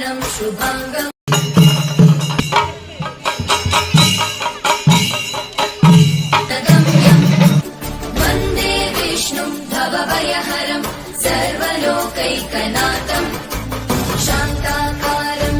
मेघवर्णं शुभाङ्गम् वन्दे विष्णुं भवभयहरं सर्वलोकैकनाथं शान्ताकारं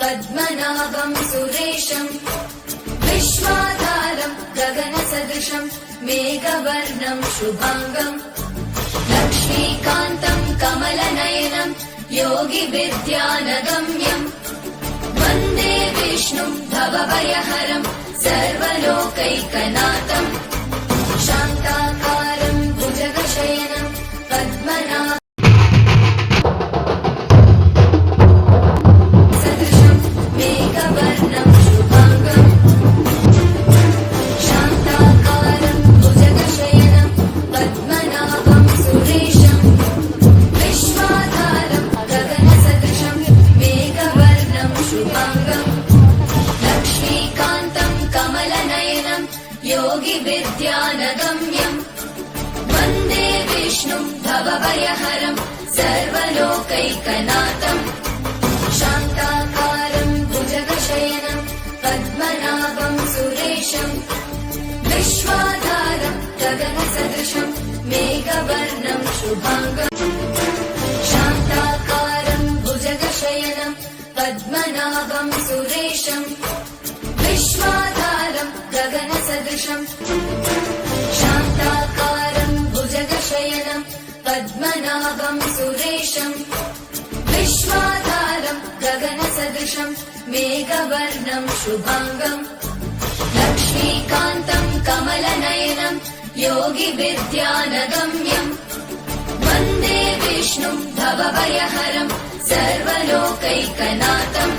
पद्मनाभं सुरेशं विश्वाधारं गगनसदृशं मेघवर्णं शुभाङ्गं लक्ष्मीकान्तं कमलनयनं योगिविद्यानगम्यं वन्दे विष्णुं भवभयहरं सर्वलोकैकनाथं शान्ताकारं भुजगशयनं पद्मनाभं योगिविद्यानगम्यं वन्दे विष्णुं भवभयहरं सर्वलोकैकनाथं शान्ताकारं भुजगशयनं पद्मनाभं सुरेशं विश्वाधारं गगनसदृशं मेघवर्णं शुभाङ्गम् शान्ताकारं भुजगशयनं पद्मनाभं सुरेशं विश्वाधारं गगनसदृशं शान्ताकारं भुजगशयनं पद्मनाभं सुरेशं विश्वाधारं गगनसदृशं मेघवर्णं शुभाङ्गम् लक्ष्मीकान्तं कमलनयनं योगिविद्यानगम्यं वन्दे विष्णुं भवभयहरं सर्वलोकैकनाथं